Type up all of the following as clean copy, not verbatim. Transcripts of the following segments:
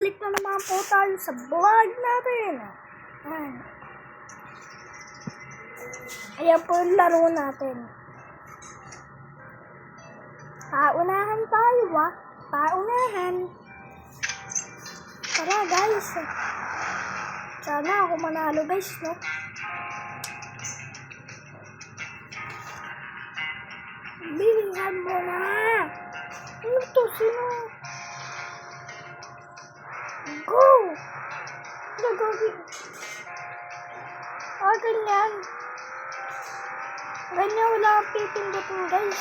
Balik na naman po tayo sa vlog natin. Ayan po yung laro natin. Paunahan tayo Paunahan. Tara guys. Sana ako manalo guys, no? Bilihan mo na. Ano to? Sino? Go! Nagagawin. Ganyan. Ganyan, wala ang pipindutin guys.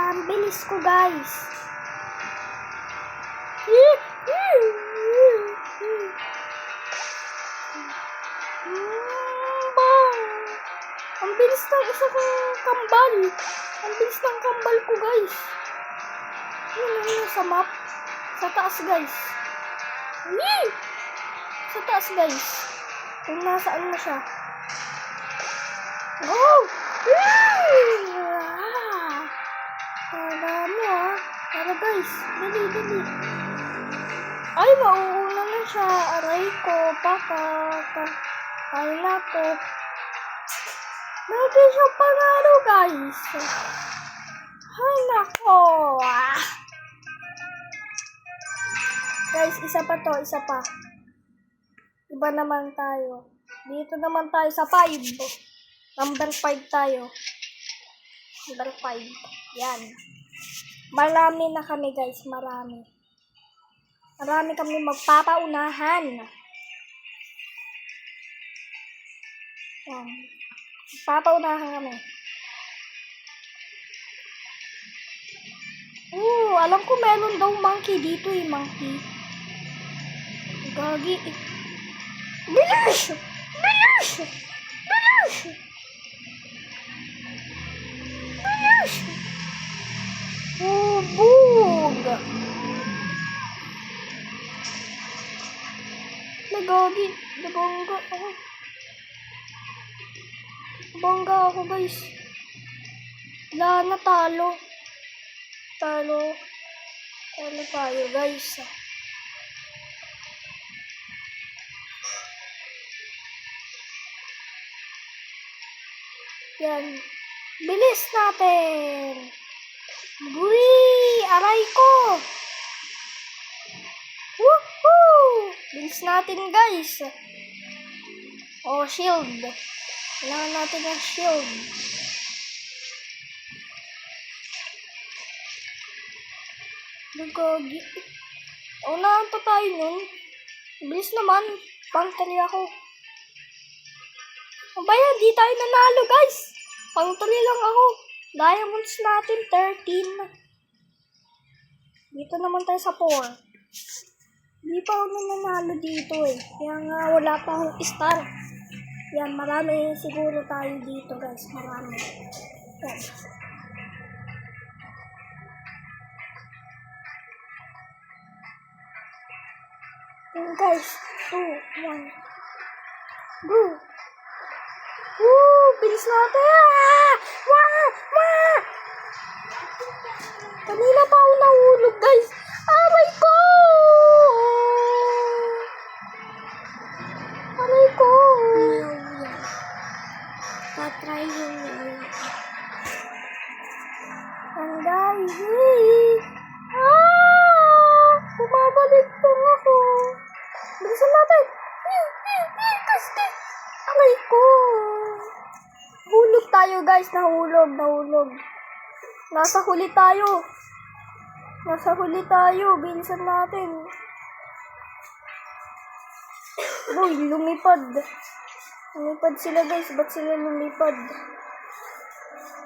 Ang bilis ko guys. Bang! Ang bilis ng isa kong kambal. Ang bilis ng kambal ko guys. Yun sa map. Sa taas guys. Sa taas guys. Kung nasaan na siya. Go! Dami Tara guys. Dali. Ay, mauuna na siya. Aray ko. Kaya na ko. Lagi siya panalo guys. Ay, nako. Guys, isa pa. Iba naman tayo. Dito naman tayo sa 5. Number 5 tayo. Number 5. Yan. Marami na kami guys. Marami kami magpapaunahan. Yan. Magpapaunahan kami. Alam ko meron daw monkey dito monkey. Gagi. Bilis! Bug! Gagi. Bangga ako guys. Wala na talo tayo guys. Yan. Bilis natin. Aray ko. Woohoo! Bilis natin guys. Shield. Kailangan natin ng shield. Gagi. Unahan pa tayo nun. Bilis naman. Pang-3 ako. Abaya, di tayo nanalo guys. Pang-3 lang ako. Diamonds natin 13. Dito naman tayo sa 4. Di pa ako nanalo dito Kaya nga wala pa akong star. Yan, marami siguro tayo dito guys. Marami. Yan. Guys, 2, 1. Go! Bilis natin! Kanina pa ako nahulog, guys. Aray ko! Tatry yun. And guys, bumabalik pong ako. Bilisan natin. Aray ko. Hulog tayo guys. Nahulog. Nasa huli tayo. Bilisan natin. Boy, lumipad. Lumipad sila guys. Ba't sila lumipad?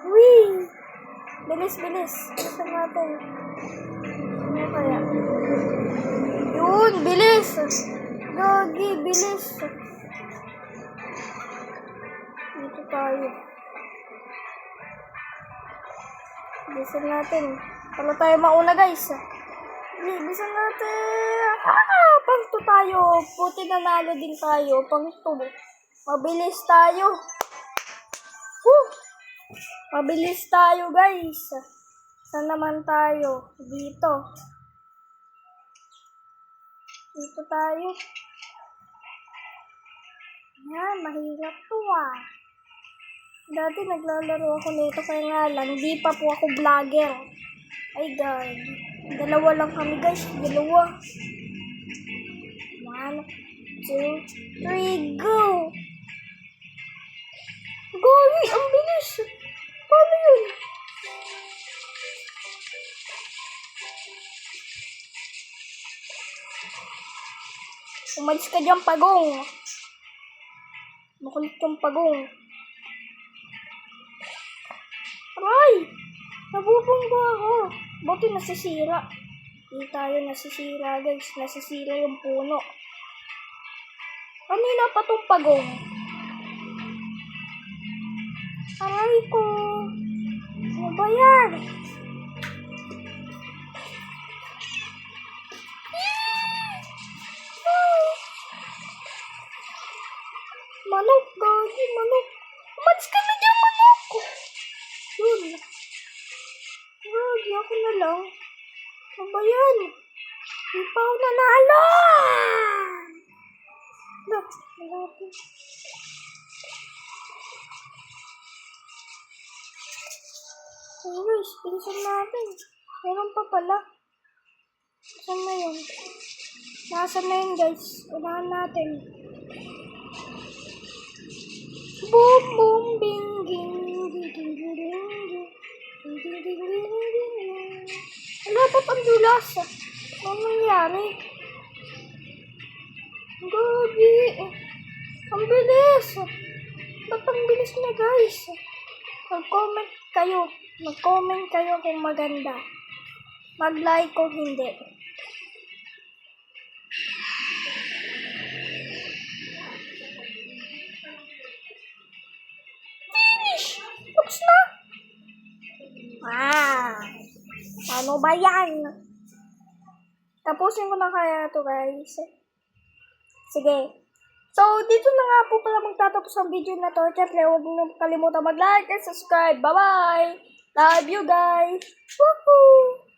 Bilis. Bilisan natin. Ano kaya? Yun, bilis. Gagi, bilis. Dito tayo. Bilisan natin. Para tayo mauna guys. Bilisan natin. Pang 2 tayo. Puti nanalo din tayo. Pang 2. Mabilis tayo. Mabilis tayo guys. Saan naman tayo? Dito. Dito tayo. Yan, mahirap to ah. Dati naglalaro ako nito kaya nga lang, hindi pa po ako vlogger. Ay God. Dalawa lang kami guys, dalawa. 1, 2, 3, go! Goy, ang bilis! Paano yun? Umalis ka dyan, pagong. Makulit yung pagong. Aray! Nabubunggo ako. Buti nasisira. Hindi tayo nasisira guys. Nasisira yung puno. Kanina pa tong pagong. Aray ko. Ano ba yan? Manok, gagi, manok. Umalis ka na dyan, manok. Yun. Gagi, ako na lang. Ano ba yan? Di pa ako nanalo! Natin. Anyways, bilisan natin. Meron pa pala. Saan na yun? Nasaan na yun guys? Unahan natin. Boom, boom, bing, ging, ging, ging, ging, ging, ging, ging, ging, ging. Wala pa pang dulas. Ano nangyari? Gabi. Ang bilis. Ba't ang bilis na guys? Mag-comment kayo. Mag-comment kayo kung maganda. Mag-like kung hindi. Finish! Tapos na! Ano ba yan? Tapusin ko na kaya ito guys. Sige. So, dito na nga po pala magtatapos ang video na to. Siyempre, huwag niyo kalimutan mag-like and subscribe. Bye-bye! Love you guys! Woohoo!